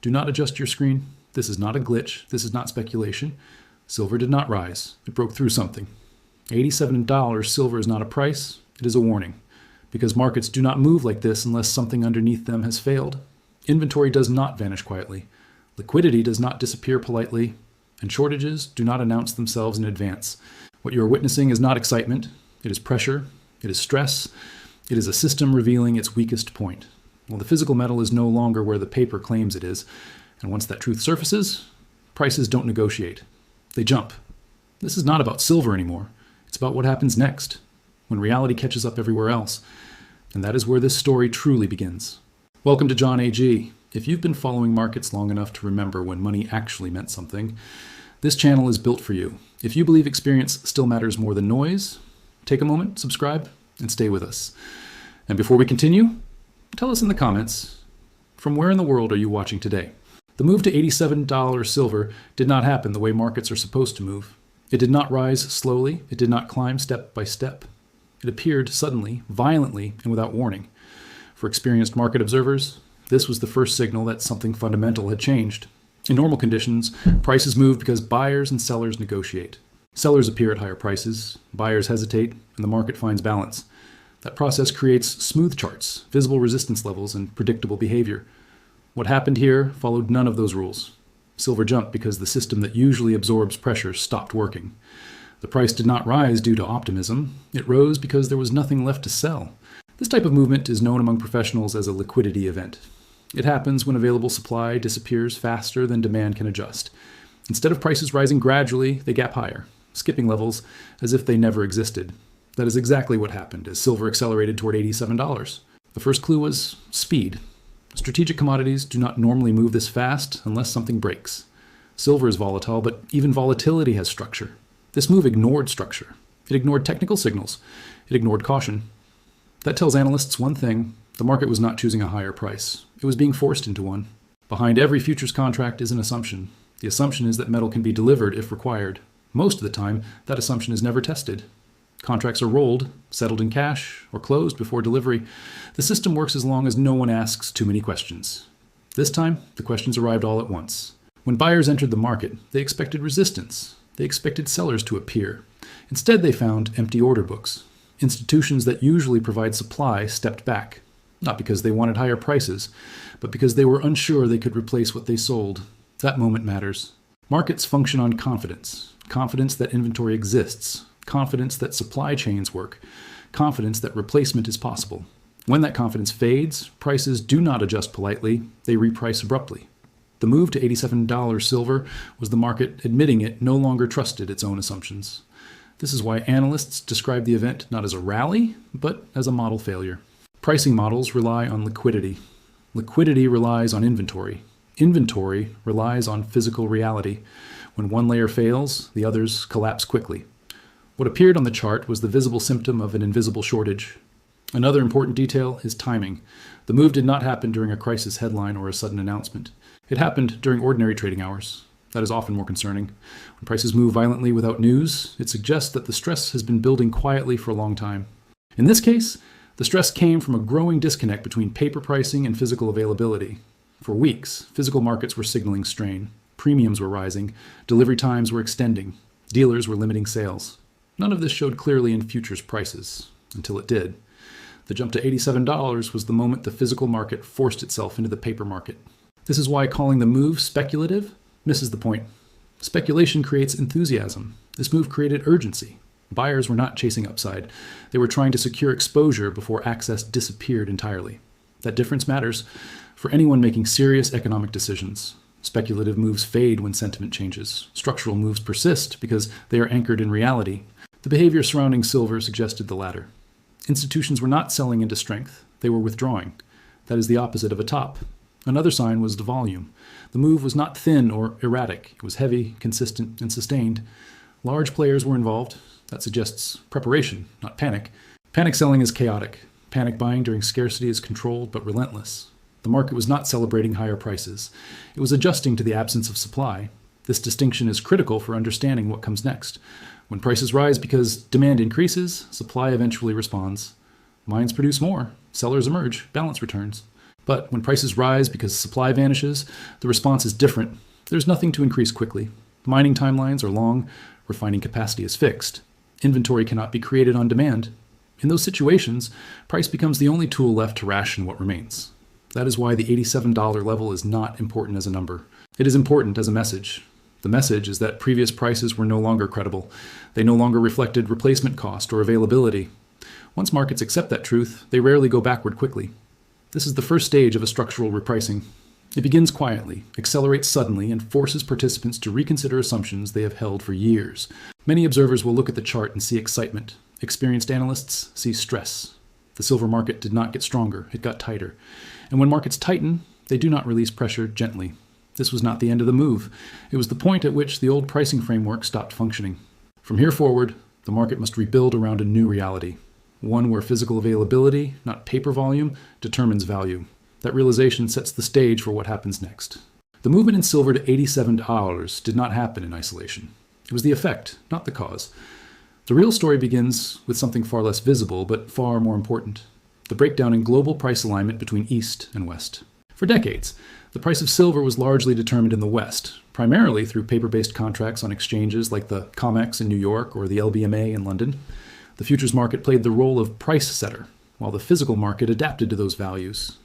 Do not adjust your screen. This is not a glitch. This is not speculation. Silver did not rise. It broke through something. $87 silver is not a price. It is a warning. Because markets do not move like this unless something underneath them has failed. Inventory does not vanish quietly. Liquidity does not disappear politely. And shortages do not announce themselves in advance. What you are witnessing is not excitement. It is pressure. It is stress. It is a system revealing its weakest point. Well, the physical metal is no longer where the paper claims it is. And once that truth surfaces, prices don't negotiate. They jump. This is not about silver anymore. It's about what happens next, when reality catches up everywhere else. And that is where this story truly begins. Welcome to John AG. If you've been following markets long enough to remember when money actually meant something, this channel is built for you. If you believe experience still matters more than noise, take a moment, subscribe, and stay with us. And before we continue, tell us in the comments, from where in the world are you watching today? The move to $87 silver did not happen the way markets are supposed to move. It did not rise slowly. It did not climb step by step. It appeared suddenly, violently, and without warning. For experienced market observers, this was the first signal that something fundamental had changed. In normal conditions, prices move because buyers and sellers negotiate. Sellers appear at higher prices, buyers hesitate, and the market finds balance. That process creates smooth charts, visible resistance levels, and predictable behavior. What happened here followed none of those rules. Silver jumped because the system that usually absorbs pressure stopped working. The price did not rise due to optimism. It rose because there was nothing left to sell. This type of movement is known among professionals as a liquidity event. It happens when available supply disappears faster than demand can adjust. Instead of prices rising gradually, they gap higher, skipping levels as if they never existed. That is exactly what happened as silver accelerated toward $87. The first clue was speed. Strategic commodities do not normally move this fast unless something breaks. Silver is volatile, but even volatility has structure. This move ignored structure. It ignored technical signals. It ignored caution. That tells analysts one thing: the market was not choosing a higher price. It was being forced into one. Behind every futures contract is an assumption. The assumption is that metal can be delivered if required. Most of the time, that assumption is never tested. Contracts are rolled, settled in cash, or closed before delivery. The system works as long as no one asks too many questions. This time, the questions arrived all at once. When buyers entered the market, they expected resistance. They expected sellers to appear. Instead, they found empty order books. Institutions that usually provide supply stepped back, not because they wanted higher prices, but because they were unsure they could replace what they sold. That moment matters. Markets function on confidence. Confidence that inventory exists. Confidence that supply chains work, confidence that replacement is possible. When that confidence fades, prices do not adjust politely, they reprice abruptly. The move to $87 silver was the market admitting it no longer trusted its own assumptions. This is why analysts describe the event not as a rally, but as a model failure. Pricing models rely on liquidity. Liquidity relies on inventory. Inventory relies on physical reality. When one layer fails, the others collapse quickly. What appeared on the chart was the visible symptom of an invisible shortage. Another important detail is timing. The move did not happen during a crisis headline or a sudden announcement. It happened during ordinary trading hours. That is often more concerning. When prices move violently without news, it suggests that the stress has been building quietly for a long time. In this case, the stress came from a growing disconnect between paper pricing and physical availability. For weeks, physical markets were signaling strain. Premiums were rising. Delivery times were extending. Dealers were limiting sales. None of this showed clearly in futures prices, until it did. The jump to $87 was the moment the physical market forced itself into the paper market. This is why calling the move speculative misses the point. Speculation creates enthusiasm. This move created urgency. Buyers were not chasing upside. They were trying to secure exposure before access disappeared entirely. That difference matters for anyone making serious economic decisions. Speculative moves fade when sentiment changes. Structural moves persist because they are anchored in reality. The behavior surrounding silver suggested the latter. Institutions were not selling into strength. They were withdrawing. That is the opposite of a top. Another sign was the volume. The move was not thin or erratic. It was heavy, consistent, and sustained. Large players were involved. That suggests preparation, not panic. Panic selling is chaotic. Panic buying during scarcity is controlled but relentless. The market was not celebrating higher prices. It was adjusting to the absence of supply. This distinction is critical for understanding what comes next. When prices rise because demand increases, supply eventually responds. Mines produce more. Sellers emerge. Balance returns. But when prices rise because supply vanishes, the response is different. There's nothing to increase quickly. Mining timelines are long, refining capacity is fixed. Inventory cannot be created on demand. In those situations, price becomes the only tool left to ration what remains. That is why the $87 level is not important as a number. It is important as a message. The message is that previous prices were no longer credible. They no longer reflected replacement cost or availability. Once markets accept that truth, they rarely go backward quickly. This is the first stage of a structural repricing. It begins quietly, accelerates suddenly, and forces participants to reconsider assumptions they have held for years. Many observers will look at the chart and see excitement. Experienced analysts see stress. The silver market did not get stronger, it got tighter. And when markets tighten, they do not release pressure gently. This was not the end of the move. It was the point at which the old pricing framework stopped functioning. From here forward, the market must rebuild around a new reality. One where physical availability, not paper volume, determines value. That realization sets the stage for what happens next. The movement in silver to $87 did not happen in isolation. It was the effect, not the cause. The real story begins with something far less visible, but far more important: the breakdown in global price alignment between East and West. For decades, the price of silver was largely determined in the West, primarily through paper-based contracts on exchanges like the COMEX in New York or the LBMA in London. The futures market played the role of price setter, while the physical market adapted to those values.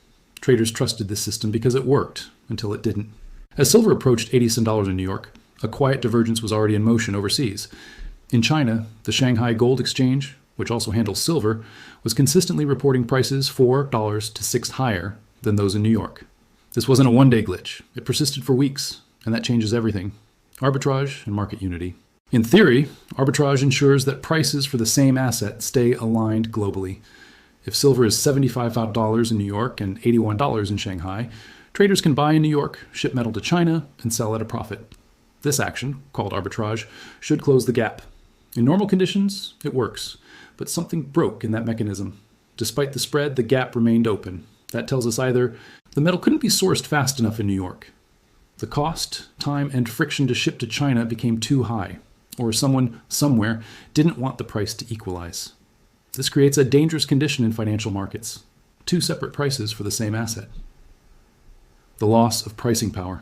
Traders trusted this system because it worked, until it didn't. As silver approached $87 in New York, a quiet divergence was already in motion overseas. In China, the Shanghai Gold Exchange, which also handles silver, was consistently reporting prices $4 to $6 higher than those in New York. This wasn't a one-day glitch. It persisted for weeks, and that changes everything: arbitrage and market unity. In theory, arbitrage ensures that prices for the same asset stay aligned globally. If silver is $75 in New York and $81 in Shanghai, traders can buy in New York, ship metal to China, and sell at a profit. This action, called arbitrage, should close the gap. In normal conditions, it works, but something broke in that mechanism. Despite the spread, the gap remained open. That tells us either the metal couldn't be sourced fast enough in New York, the cost, time, and friction to ship to China became too high, or someone somewhere didn't want the price to equalize. This creates a dangerous condition in financial markets: two separate prices for the same asset. The loss of pricing power.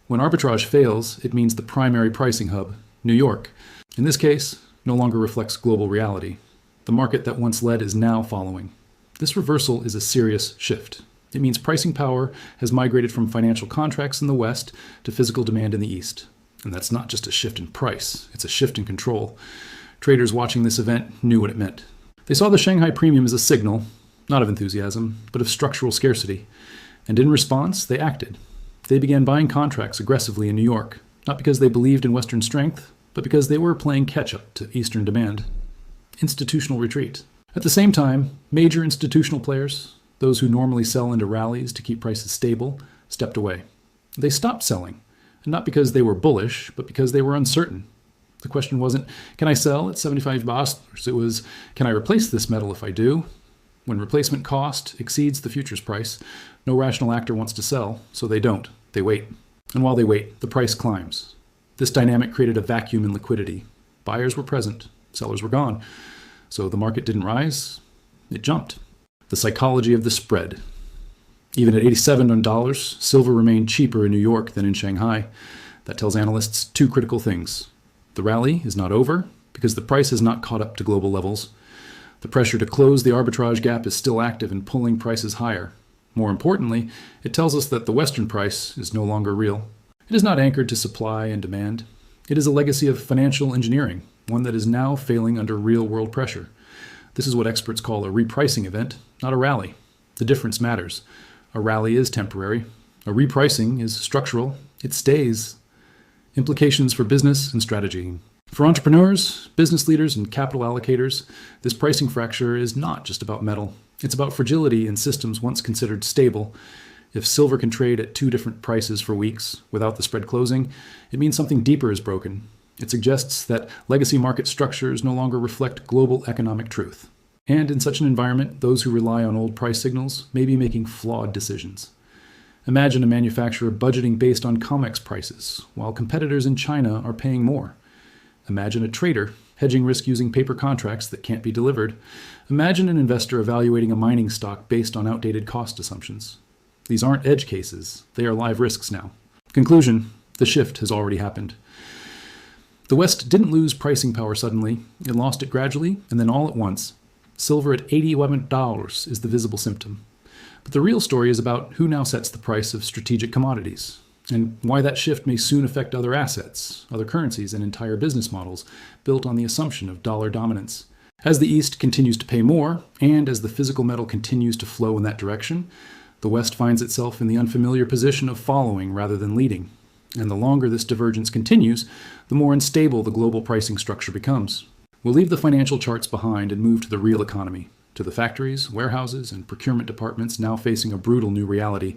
When arbitrage fails, it means the primary pricing hub, New York, in this case, no longer reflects global reality. The market that once led is now following. This reversal is a serious shift. It means pricing power has migrated from financial contracts in the West to physical demand in the East. And that's not just a shift in price, it's a shift in control. Traders watching this event knew what it meant. They saw the Shanghai premium as a signal, not of enthusiasm, but of structural scarcity. And in response, they acted. They began buying contracts aggressively in New York, not because they believed in Western strength, but because they were playing catch-up to Eastern demand. Institutional retreat. At the same time, major institutional players, those who normally sell into rallies to keep prices stable, stepped away. They stopped selling, and not because they were bullish, but because they were uncertain. The question wasn't, can I sell at $75? It was, can I replace this metal if I do? When replacement cost exceeds the futures price, no rational actor wants to sell, so they don't. They wait. And while they wait, the price climbs. This dynamic created a vacuum in liquidity. Buyers were present, sellers were gone. So the market didn't rise, it jumped. The psychology of the spread. Even at $87, silver remained cheaper in New York than in Shanghai. That tells analysts two critical things. The rally is not over because the price has not caught up to global levels. The pressure to close the arbitrage gap is still active in pulling prices higher. More importantly, it tells us that the Western price is no longer real. It is not anchored to supply and demand. It is a legacy of financial engineering, one that is now failing under real-world pressure. This is what experts call a repricing event, not a rally. The difference matters. A rally is temporary. A repricing is structural. It stays. Implications for business and strategy. For entrepreneurs, business leaders, and capital allocators, this pricing fracture is not just about metal. It's about fragility in systems once considered stable. If silver can trade at two different prices for weeks without the spread closing, it means something deeper is broken. It suggests that legacy market structures no longer reflect global economic truth. And in such an environment, those who rely on old price signals may be making flawed decisions. Imagine a manufacturer budgeting based on COMEX prices, while competitors in China are paying more. Imagine a trader hedging risk using paper contracts that can't be delivered. Imagine an investor evaluating a mining stock based on outdated cost assumptions. These aren't edge cases, they are live risks now. Conclusion, the shift has already happened. The West didn't lose pricing power suddenly, it lost it gradually and then all at once. Silver at $81 is the visible symptom. But the real story is about who now sets the price of strategic commodities, and why that shift may soon affect other assets, other currencies, and entire business models built on the assumption of dollar dominance. As the East continues to pay more, and as the physical metal continues to flow in that direction, the West finds itself in the unfamiliar position of following rather than leading. And the longer this divergence continues, the more unstable the global pricing structure becomes. We'll leave the financial charts behind and move to the real economy, to the factories, warehouses, and procurement departments now facing a brutal new reality,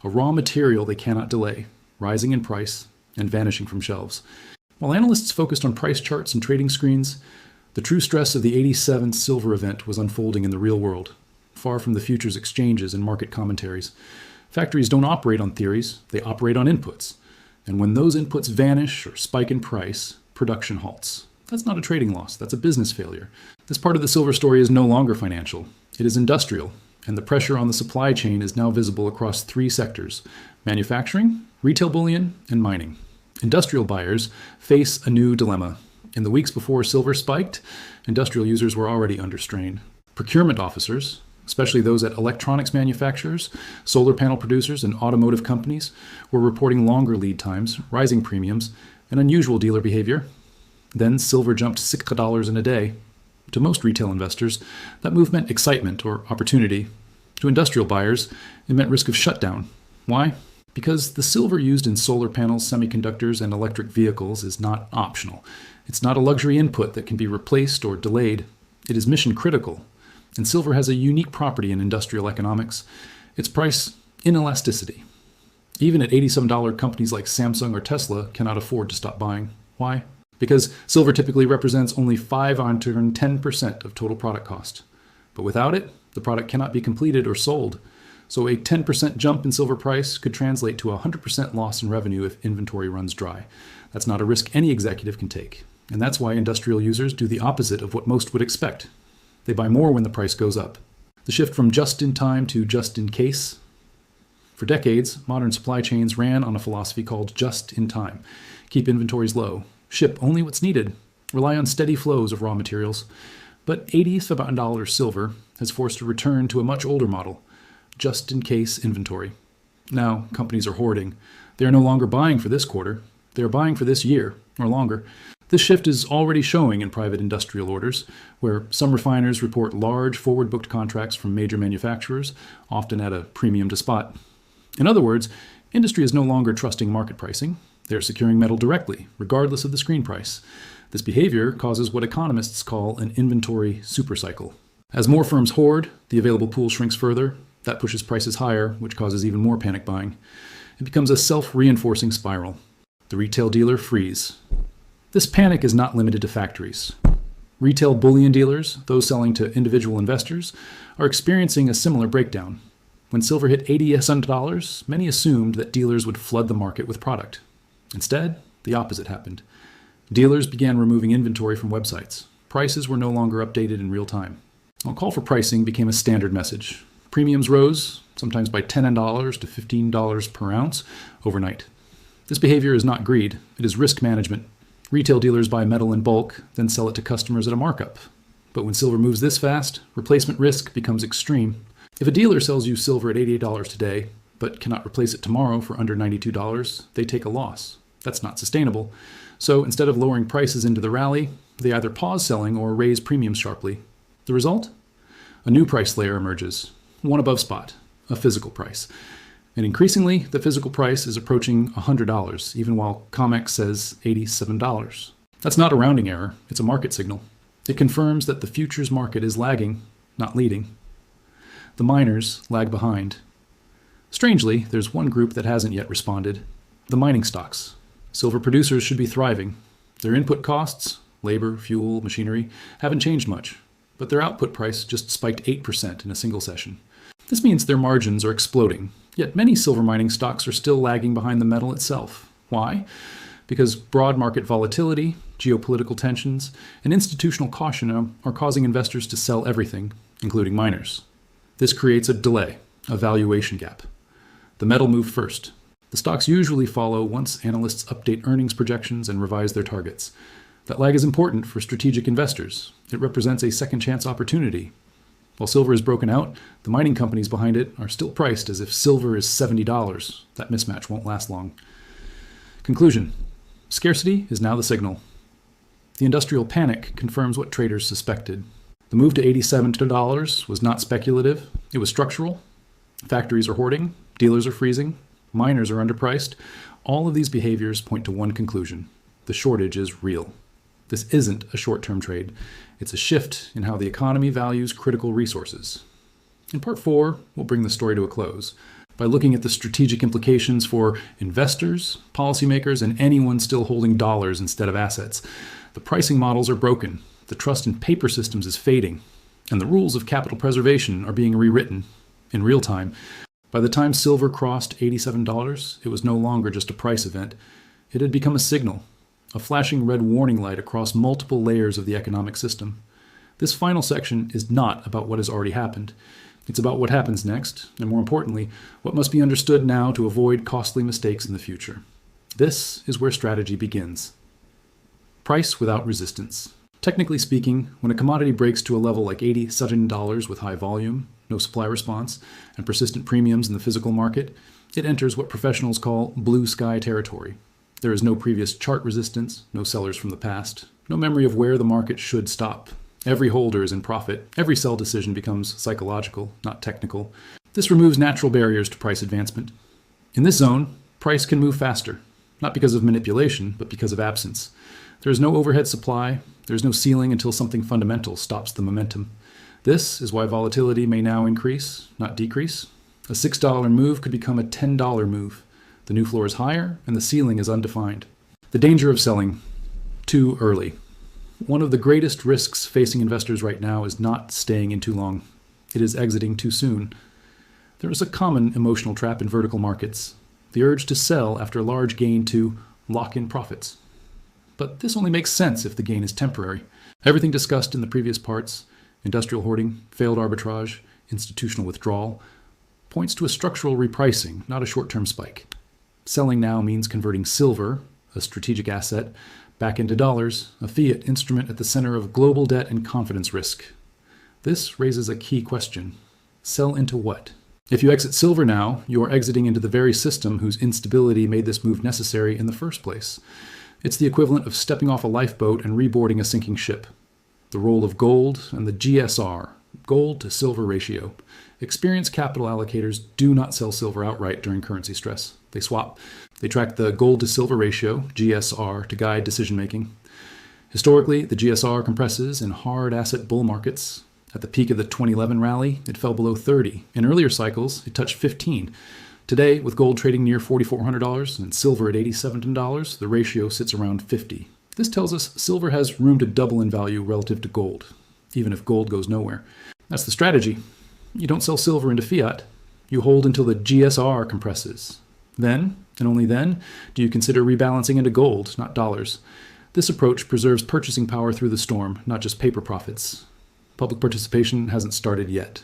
a raw material they cannot delay, rising in price and vanishing from shelves. While analysts focused on price charts and trading screens, the true stress of the '87 silver event was unfolding in the real world, far from the future's exchanges and market commentaries. Factories don't operate on theories, they operate on inputs. And when those inputs vanish or spike in price, production halts. That's not a trading loss, that's a business failure. This part of the silver story is no longer financial. It is industrial, and the pressure on the supply chain is now visible across three sectors: manufacturing, retail bullion, and mining. Industrial buyers face a new dilemma. In the weeks before silver spiked, industrial users were already under strain. Procurement officers, especially those at electronics manufacturers, solar panel producers, and automotive companies, were reporting longer lead times, rising premiums, and unusual dealer behavior. Then silver jumped $6 in a day. To most retail investors, that move meant excitement or opportunity. To industrial buyers, it meant risk of shutdown. Why? Because the silver used in solar panels, semiconductors, and electric vehicles is not optional. It's not a luxury input that can be replaced or delayed. It is mission critical. And silver has a unique property in industrial economics: its price inelasticity. Even at $87, companies like Samsung or Tesla cannot afford to stop buying. Why? Because silver typically represents only 510% of total product cost. But without it, the product cannot be completed or sold. So a 10% jump in silver price could translate to a 100% loss in revenue if inventory runs dry. That's not a risk any executive can take. And that's why industrial users do the opposite of what most would expect. They buy more when the price goes up. The shift from just-in-time to just-in-case. For decades, modern supply chains ran on a philosophy called just-in-time. Keep inventories low. Ship only what's needed. Rely on steady flows of raw materials. But $87 silver has forced a return to a much older model: just-in-case inventory. Now, companies are hoarding. They are no longer buying for this quarter. They are buying for this year, or longer. This shift is already showing in private industrial orders, where some refiners report large forward-booked contracts from major manufacturers, often at a premium to spot. In other words, industry is no longer trusting market pricing. They're securing metal directly, regardless of the screen price. This behavior causes what economists call an inventory supercycle. As more firms hoard, the available pool shrinks further. That pushes prices higher, which causes even more panic buying. It becomes a self-reinforcing spiral. The retail dealer frees. This panic is not limited to factories. Retail bullion dealers, those selling to individual investors, are experiencing a similar breakdown. When silver hit $87, many assumed that dealers would flood the market with product. Instead, the opposite happened. Dealers began removing inventory from websites. Prices were no longer updated in real time. A call for pricing became a standard message. Premiums rose, sometimes by $10 to $15 per ounce, overnight. This behavior is not greed, it is risk management. Retail dealers buy metal in bulk, then sell it to customers at a markup. But when silver moves this fast, replacement risk becomes extreme. If a dealer sells you silver at $88 today, but cannot replace it tomorrow for under $92, they take a loss. That's not sustainable. So instead of lowering prices into the rally, they either pause selling or raise premiums sharply. The result? A new price layer emerges, one above spot, a physical price. And increasingly, the physical price is approaching $100, even while COMEX says $87. That's not a rounding error, it's a market signal. It confirms that the futures market is lagging, not leading. The miners lag behind. Strangely, there's one group that hasn't yet responded: the mining stocks. Silver producers should be thriving. Their input costs, labor, fuel, machinery, haven't changed much, but their output price just spiked 8% in a single session. This means their margins are exploding, yet many silver mining stocks are still lagging behind the metal itself. Why? because broad market volatility, geopolitical tensions, and institutional caution are causing investors to sell everything, including miners. This creates a delay, a valuation gap. The metal moved first. The stocks usually follow once analysts update earnings projections and revise their targets. That lag is important for strategic investors. It represents a second chance opportunity. While silver is broken out, the mining companies behind it are still priced as if silver is $70. That mismatch won't last long. Conclusion: scarcity is now the signal. The industrial panic confirms what traders suspected. The move to $87 was not speculative, it was structural. Factories are hoarding, dealers are freezing, miners are underpriced. All of these behaviors point to one conclusion: the shortage is real. This isn't a short-term trade. It's a shift in how the economy values critical resources. In part 4, we'll bring the story to a close by looking at the strategic implications for investors, policymakers, and anyone still holding dollars instead of assets. The pricing models are broken, the trust in paper systems is fading, and the rules of capital preservation are being rewritten in real time. By the time silver crossed $87, it was no longer just a price event. It had become a signal, a flashing red warning light across multiple layers of the economic system. This final section is not about what has already happened. It's about what happens next, and more importantly, what must be understood now to avoid costly mistakes in the future. This is where strategy begins. Price without resistance. Technically speaking, when a commodity breaks to a level like $87 with high volume, no supply response, and persistent premiums in the physical market, it enters what professionals call blue sky territory. There is no previous chart resistance, no sellers from the past, no memory of where the market should stop. Every holder is in profit. Every sell decision becomes psychological, not technical. This removes natural barriers to price advancement. In this zone, price can move faster, not because of manipulation, but because of absence. There is no overhead supply. There is no ceiling until something fundamental stops the momentum. This is why volatility may now increase, not decrease. A $6 move could become a $10 move. The new floor is higher, and the ceiling is undefined. The danger of selling too early. One of the greatest risks facing investors right now is not staying in too long. It is exiting too soon. There is a common emotional trap in vertical markets, the urge to sell after a large gain to lock in profits. But this only makes sense if the gain is temporary. Everything discussed in the previous parts, industrial hoarding, failed arbitrage, institutional withdrawal, points to a structural repricing, not a short-term spike. Selling now means converting silver, a strategic asset, back into dollars, a fiat instrument at the center of global debt and confidence risk. This raises a key question. Sell into what? If you exit silver now, you are exiting into the very system whose instability made this move necessary in the first place. It's the equivalent of stepping off a lifeboat and reboarding a sinking ship. The role of gold and the GSR, gold to silver ratio. Experienced capital allocators do not sell silver outright during currency stress. They swap. They track the gold to silver ratio, GSR, to guide decision making. Historically, the GSR compresses in hard asset bull markets. At the peak of the 2011 rally, it fell below 30. In earlier cycles, it touched 15. Today, with gold trading near $4,400 and silver at $87, the ratio sits around 50. This tells us silver has room to double in value relative to gold, even if gold goes nowhere. That's the strategy. You don't sell silver into fiat. You hold until the GSR compresses. Then, and only then, do you consider rebalancing into gold, not dollars. This approach preserves purchasing power through the storm, not just paper profits. Public participation hasn't started yet.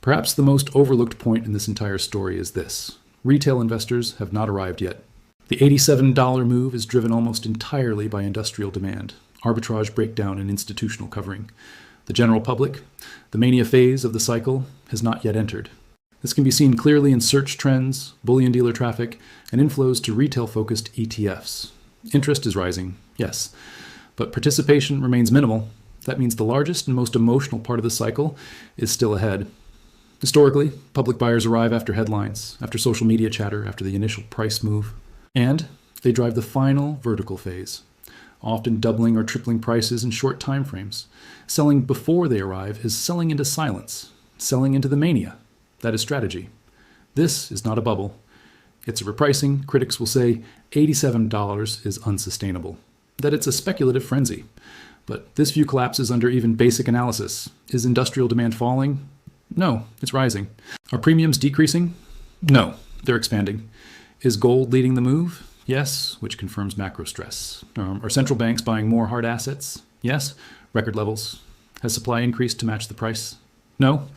Perhaps the most overlooked point in this entire story is this. Retail investors have not arrived yet. The $87 move is driven almost entirely by industrial demand, arbitrage breakdown, and institutional covering. The general public, the mania phase of the cycle, has not yet entered. This can be seen clearly in search trends, bullion dealer traffic, and inflows to retail-focused ETFs. Interest is rising, yes, but participation remains minimal. That means the largest and most emotional part of the cycle is still ahead. Historically, public buyers arrive after headlines, after social media chatter, after the initial price move, and they drive the final vertical phase, often doubling or tripling prices in short time frames. Selling before they arrive is selling into silence, selling into the mania. That is strategy. This is not a bubble. It's a repricing. Critics will say $87 is unsustainable, that it's a speculative frenzy. But this view collapses under even basic analysis. Is industrial demand falling? No, it's rising. Are premiums decreasing? No, they're expanding. Is gold leading the move? Yes, which confirms macro stress. Are central banks buying more hard assets? Yes. Record levels. Has supply increased to match the price? No.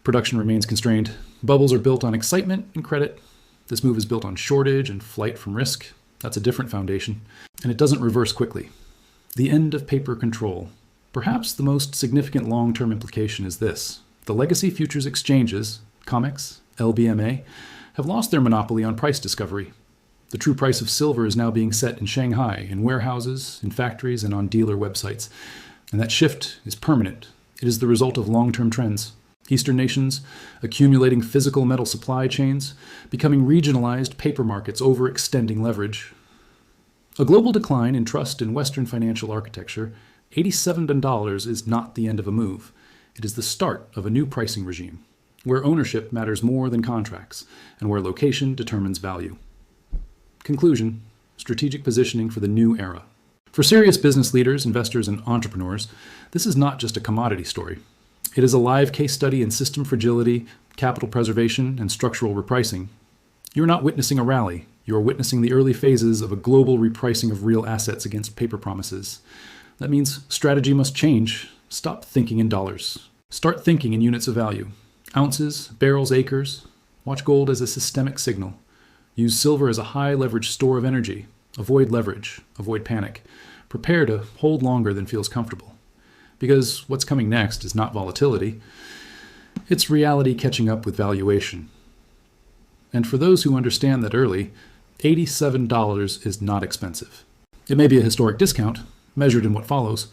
Production remains constrained. Bubbles are built on excitement and credit. This move is built on shortage and flight from risk. That's a different foundation. And it doesn't reverse quickly. The end of paper control. Perhaps the most significant long-term implication is this. The legacy futures exchanges, COMEX, LBMA, have lost their monopoly on price discovery. The true price of silver is now being set in Shanghai, in warehouses, in factories, and on dealer websites. And that shift is permanent. It is the result of long-term trends. Eastern nations accumulating physical metal supply chains, becoming regionalized paper markets overextending leverage. A global decline in trust in Western financial architecture, $87 is not the end of a move. It is the start of a new pricing regime, where ownership matters more than contracts, and where location determines value. Conclusion: strategic positioning for the new era. For serious business leaders, investors, and entrepreneurs, this is not just a commodity story. It is a live case study in system fragility, capital preservation, and structural repricing. You are not witnessing a rally. You are witnessing the early phases of a global repricing of real assets against paper promises. That means strategy must change. Stop thinking in dollars. Start thinking in units of value. Ounces, barrels, acres. Watch gold as a systemic signal. Use silver as a high-leverage store of energy. Avoid leverage. Avoid panic. Prepare to hold longer than feels comfortable. Because what's coming next is not volatility. It's reality catching up with valuation. And for those who understand that early, $87 is not expensive. It may be a historic discount, measured in what follows,